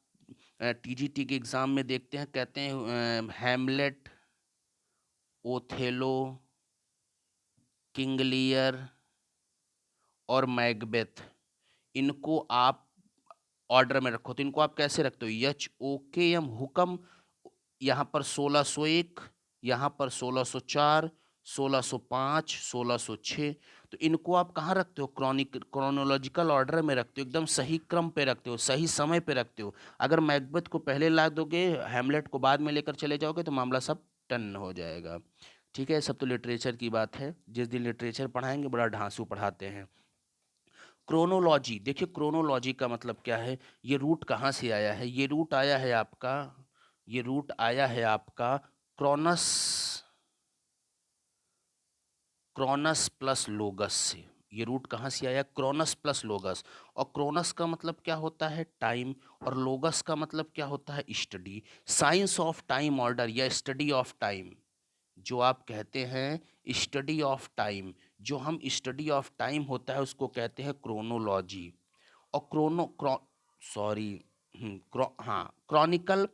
टीजीटी के एग्जाम में देखते हैं, कहते हैं हैमलेट, ओथेलो, किंग लियर और मैकबेथ, इनको आप ऑर्डर में रखो। तो इनको आप कैसे रखते हो? HOKM, हुक्म, यहाँ पर 1601, यहाँ पर 1604, 1605, 1606। तो इनको आप कहाँ रखते हो, क्रोनोलॉजिकल ऑर्डर में रखते हो, एकदम सही क्रम पे रखते हो, सही समय पे रखते हो। अगर मैकबेथ को पहले ला दोगे, हैमलेट को बाद में लेकर चले जाओगे, तो मामला सब टन हो जाएगा। ठीक है, सब तो लिटरेचर की बात है, जिस दिन लिटरेचर पढ़ाएंगे बड़ा ढांसू पढ़ाते हैं। क्रोनोलॉजी, देखिए क्रोनोलॉजी का मतलब क्या है, ये रूट कहाँ से आया है, ये रूट आया है आपका, ये रूट आया है आपका क्रॉनस, क्रॉनस प्लस लोगस से। ये रूट कहाँ से आया, क्रॉनस प्लस लोगस। और क्रॉनस का मतलब क्या होता है, टाइम, और लोगस का मतलब क्या होता है, study. Science of time order या स्टडी ऑफ टाइम, जो आप कहते हैं स्टडी ऑफ टाइम, जो हम स्टडी ऑफ टाइम होता है उसको कहते हैं क्रोनोलॉजी। और सॉरी, हाँ, क्रॉनिकल,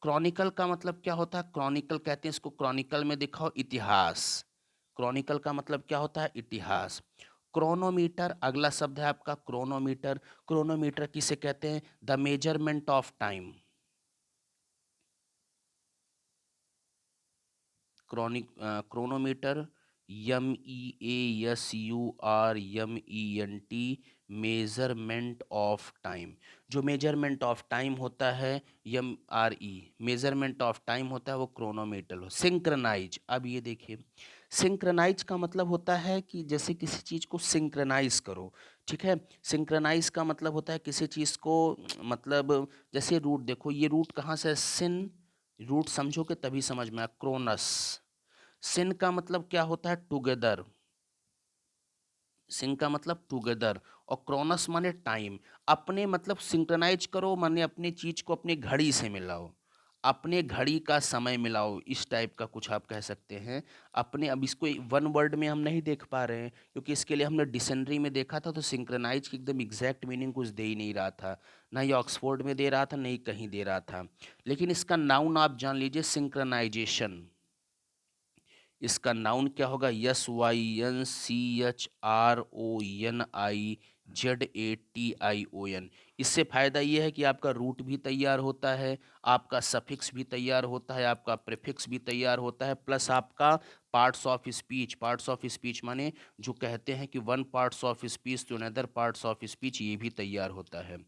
क्रॉनिकल का मतलब क्या होता है, क्रॉनिकल कहते हैं इसको, क्रॉनिकल में दिखाओ इतिहास, क्रॉनिकल का मतलब क्या होता है, इतिहास। क्रोनोमीटर, अगला शब्द है आपका क्रोनोमीटर। क्रोनोमीटर किसे कहते हैं, the measurement of time. Chronometer, MEASUREMENT, measurement of time. जो मेजरमेंट ऑफ टाइम होता है, MRE, मेजरमेंट ऑफ टाइम होता है, वो क्रोनोमीटर हो। सिंक्रनाइज, अब ये देखिए, सिंक्रनाइज का मतलब होता है कि जैसे किसी चीज़ को सिंक्रनाइज करो। ठीक है, सिंक्रनाइज का मतलब होता है किसी चीज़ को, मतलब जैसे रूट देखो, ये रूट कहाँ से है, सिन, रूट समझोगे तभी समझ में आया, क्रोनस। सिन का मतलब क्या होता है, टुगेदर, सिन का मतलब टुगेदर, और क्रोनस माने टाइम। अपने मतलब सिंक्रनाइज करो माने अपनी चीज को अपनी घड़ी से मिलाओ, अपने घड़ी का समय मिलाओ, इस टाइप का कुछ आप कह सकते हैं अपने। अब इसको वन वर्ड में हम नहीं देख पा रहे हैं, क्योंकि इसके लिए हमने डिक्शनरी में देखा था, तो सिंक्रनाइज की एकदम एग्जैक्ट मीनिंग कुछ दे ही नहीं रहा था, ना ये ऑक्सफोर्ड में दे रहा था, नहीं कहीं दे रहा था। लेकिन इसका नाउन आप जान लीजिए, सिंक्रनाइजेशन। इसका नाउन क्या होगा, SYNCHRONIZATION। इससे फायदा ये है कि आपका रूट भी तैयार होता है, आपका सफिक्स भी तैयार होता है, आपका प्रीफिक्स भी तैयार होता है, प्लस आपका parts of speech, parts of speech माने जो कहते हैं कि one parts of speech to another parts of speech, ये भी तैयार होता है।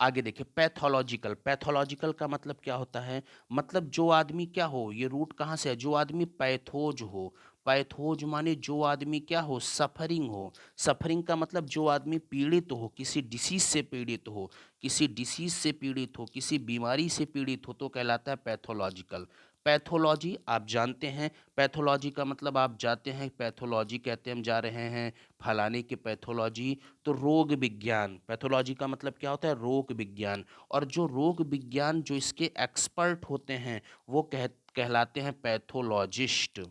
आगे देखिए, पैथोलॉजिकल, पैथोलॉजिकल का मतलब क्या होता है, मतलब जो आदमी क्या हो, ये रूट कहाँ से है, जो आदमी पैथोज हो। पैथोज माने जो आदमी क्या हो, सफरिंग हो। सफरिंग का मतलब जो आदमी पीड़ित हो, किसी डिसीज से पीड़ित हो, किसी डिसीज से पीड़ित हो, किसी बीमारी से पीड़ित हो, तो कहलाता है पैथोलॉजिकल। पैथोलॉजी आप जानते हैं, पैथोलॉजी का मतलब आप जाते हैं, पैथोलॉजी कहते हैं हम जा रहे हैं फलाने के पैथोलॉजी, तो रोग विज्ञान, पैथोलॉजी का मतलब क्या होता है, रोग विज्ञान। और जो रोग विज्ञान जो इसके एक्सपर्ट होते हैं, वो कहलाते हैं पैथोलॉजिस्ट।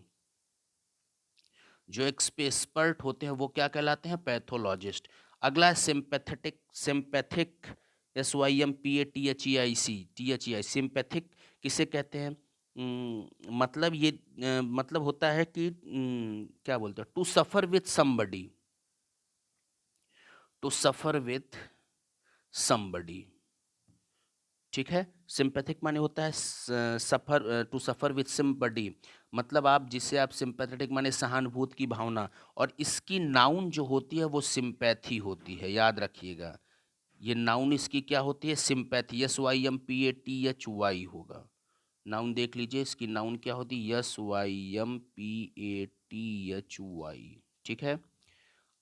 जो एक्सपर्ट होते हैं वो क्या कहलाते हैं, पैथोलॉजिस्ट। अगला है सिंपैथेटिक, सिंपैथिक, SYMPATHEIC, सिंपैथिक किसे कहते हैं, मतलब ये मतलब होता है कि क्या बोलते हैं, to suffer with somebody, to suffer with somebody. ठीक है, सिंपैथिक माने होता है सफर, टू सफर विथ सिम्पटी, मतलब आप जिससे आप सिंपैथेटिक माने सहानुभूति की भावना। और इसकी नाउन जो होती है वो सिंपैथी होती है, याद रखिएगा। ये नाउन इसकी क्या होती है, सिंपैथी, SYMPATHY होगा। नाउन देख लीजिए, इसकी नाउन क्या होती है, SYMPATHY। ठीक है,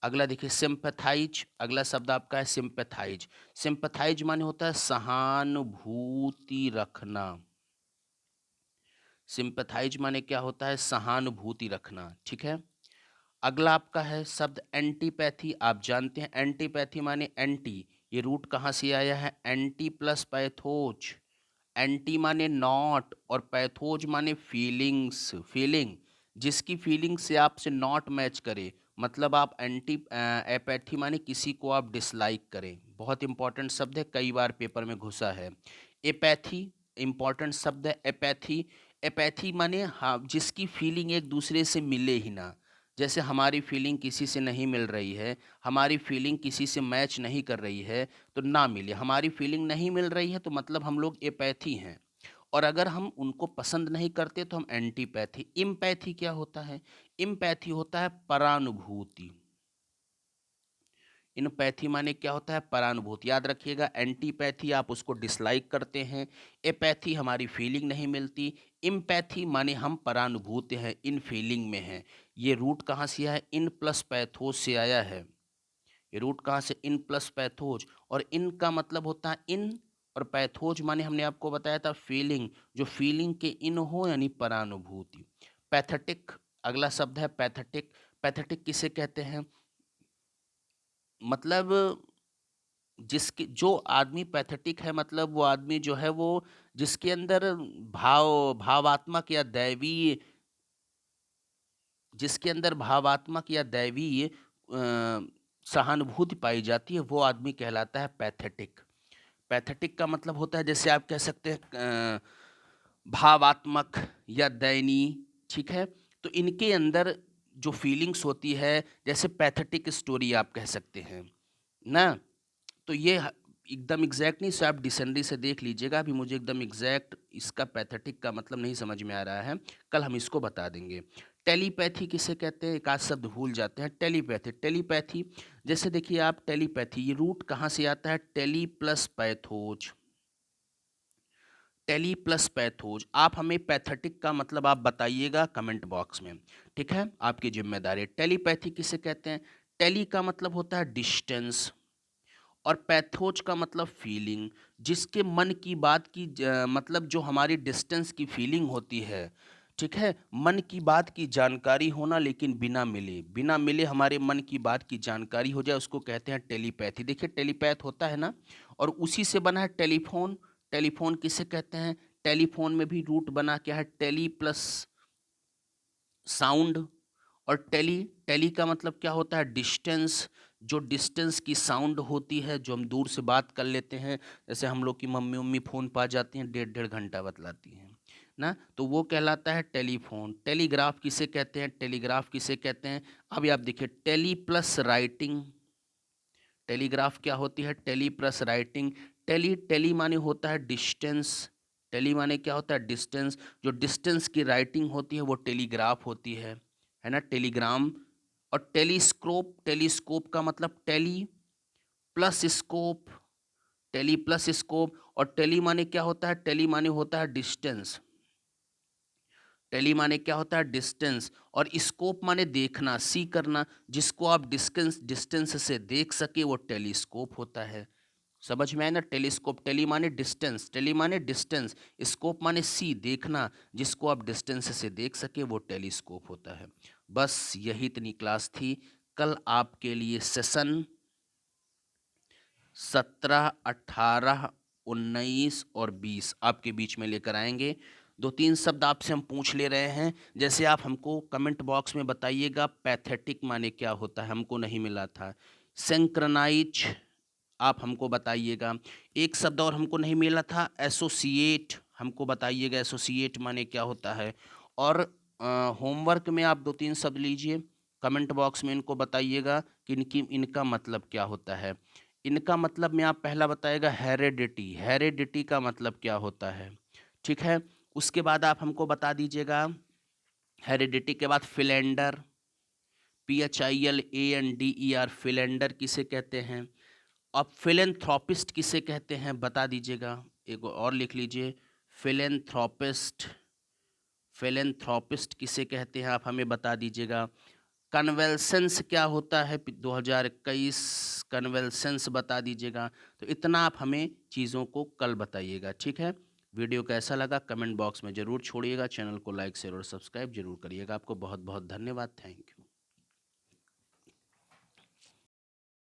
अगला देखिए सिंपैथाइज, अगला शब्द आपका है सिंपैथाइज। सिंपैथाइज माने होता है सहानुभूति रखना। सिंपैथाइज माने क्या होता है, सहानुभूति रखना। ठीक है, अगला आपका है शब्द एंटीपैथी। आप जानते हैं एंटीपैथी माने एंटी, ये रूट कहाँ से आया है, एंटी प्लस पैथोज। एंटी माने नॉट और पैथोज माने फीलिंग्स, फीलिंग, जिसकी फीलिंग से आपसे नॉट मैच करे, मतलब आप एंटी एपैथी माने किसी को आप डिसलाइक करें। बहुत इंपॉर्टेंट शब्द है, कई बार पेपर में घुसा है। एपैथी इंपॉर्टेंट शब्द है, एपैथी। एपैथी माने हाँ, जिसकी फीलिंग एक दूसरे से मिले ही ना। जैसे हमारी फीलिंग किसी से नहीं मिल रही है, हमारी फीलिंग किसी से मैच नहीं कर रही है, तो ना मिले। हमारी फीलिंग नहीं मिल रही है तो मतलब हम लोग एपैथी हैं। और अगर हम उनको पसंद नहीं करते तो हम एंटीपैथी। इम्पैथी क्या होता है, इम्पैथी होता है परानुभूति। इनपैथी माने क्या होता है? परानुभूति। याद रखिएगा, एंटीपैथी आप उसको डिसलाइक करते हैं, एपैथी हमारी फीलिंग नहीं मिलती, इम्पैथी माने हम परानुभूत हैं, इन फीलिंग में हैं। ये रूट कहाँ से आया है? इन प्लस पैथोज से आया है। ये रूट कहाँ से? In plus pathos. और इन का मतलब होता है इन, और पैथोज माने हमने आपको बताया था फीलिंग, जो फीलिंग के इन हो यानी परानुभूति। पैथेटिक अगला शब्द है पैथेटिक। पैथेटिक किसे कहते हैं? मतलब जिसके जो आदमी पैथेटिक है, मतलब वो आदमी जो है वो जिसके अंदर भावात्मक या दैवीय, जिसके अंदर भावात्मक या दैवीय सहानुभूति पाई जाती है, वो आदमी कहलाता है पैथेटिक। पैथेटिक का मतलब होता है, जैसे आप कह सकते हैं भावात्मक या दयनीय, ठीक है। तो इनके अंदर जो फीलिंग्स होती है, जैसे पैथेटिक स्टोरी आप कह सकते हैं ना। तो ये एकदम एग्जैक्ट नहीं, सो आप डिक्शनरी से देख लीजिएगा। अभी मुझे एकदम एग्जैक्ट इसका पैथेटिक का मतलब नहीं समझ में आ रहा है, कल हम इसको बता देंगे। टेलीपैथी किसे कहते हैं? एक आध शब्द भूल जाते हैं। टेलीपैथी, टेलीपैथी जैसे देखिए आप, टेलीपैथी ये रूट कहाँ से आता है? Tele plus pathos. Tele plus pathos. आप हमें पैथेटिक का मतलब आप बताइएगा कमेंट बॉक्स में, ठीक है, आपकी जिम्मेदारी। टेलीपैथी किसे कहते हैं? टेली का मतलब होता है डिस्टेंस, और पैथोज का मतलब फीलिंग, जिसके मन की बात की मतलब जो हमारी डिस्टेंस की फीलिंग होती है, ठीक है, मन की बात की जानकारी होना, लेकिन बिना मिले हमारे मन की बात की जानकारी हो जाए, उसको कहते हैं टेलीपैथी। देखिए टेलीपैथ होता है ना, और उसी से बना है टेलीफोन। टेलीफोन किसे कहते हैं? टेलीफोन में भी रूट बना क्या है? Tele plus sound. और टेली, टेली का मतलब क्या होता है? डिस्टेंस। जो डिस्टेंस की साउंड होती है, जो हम दूर से बात कर लेते हैं, जैसे हम लोग की मम्मी उम्मी फ़ोन पा जाती हैं, 1.5 घंटा बतलाती हैं ना, तो वो कहलाता है टेलीफोन। टेलीग्राफ किसे कहते हैं? टेलीग्राफ किसे कहते हैं? अभी आप देखिए, टेली प्लस राइटिंग। टेलीग्राफ क्या होती है? Tele plus writing. Tele, tele माने होता है डिस्टेंस। टेली माने क्या होता है? डिस्टेंस। जो डिस्टेंस की राइटिंग होती है वो टेलीग्राफ होती है ना, टेलीग्राम। और टेलीस्कोप, टेलीस्कोप का मतलब tele plus scope. Tele plus scope. और टेली माने क्या होता है? टेली माने होता है डिस्टेंस। टेली माने क्या होता है? डिस्टेंस। और स्कोप माने देखना, सी करना, जिसको आप डिस्टेंस डिस्टेंस से देख सके वो टेलीस्कोप होता है। समझ में आया ना? टेलीस्कोप, टेली माने डिस्टेंस, टेली माने डिस्टेंस, स्कोप माने सी देखना, जिसको आप डिस्टेंस से देख सके वो टेलीस्कोप होता है। बस यही इतनी क्लास थी। कल आपके लिए सेशन 17, 18, 19 और 20 आपके बीच में लेकर आएंगे। 2-3 शब्द आपसे हम पूछ ले रहे हैं, जैसे आप हमको कमेंट बॉक्स में बताइएगा पैथेटिक माने क्या होता है, हमको नहीं मिला था। सिंक्रोनाइज आप हमको बताइएगा। एक शब्द और हमको नहीं मिला था, एसोसिएट, हमको बताइएगा एसोसिएट माने क्या होता है। और होमवर्क में आप 2-3 शब्द लीजिए, कमेंट बॉक्स में इनको बताइएगा कि इनका मतलब क्या होता है। इनका मतलब में आप पहला बताइएगा हेरेडिटी। हेरेडिटी का मतलब क्या होता है, ठीक है। उसके बाद आप हमको बता दीजिएगा, हेरेडिटी के बाद फिलेंडर, PHILANDER, फिलेंडर किसे कहते हैं। अब फिलेंथ्रोपिस्ट किसे कहते हैं बता दीजिएगा। एक और लिख लीजिए, फिलेंथ्रोपिस्ट, फिलेंथ्रोपिस्ट किसे कहते हैं आप हमें बता दीजिएगा। कन्वेल्सेंस क्या होता है 2021, कन्वेल्सेंस बता दीजिएगा। तो इतना आप हमें चीज़ों को कल बताइएगा, ठीक है। वीडियो कैसा लगा कमेंट बॉक्स में ज़रूर छोड़िएगा। चैनल को लाइक शेयर और सब्सक्राइब जरूर करिएगा। आपको बहुत बहुत धन्यवाद। Thank you.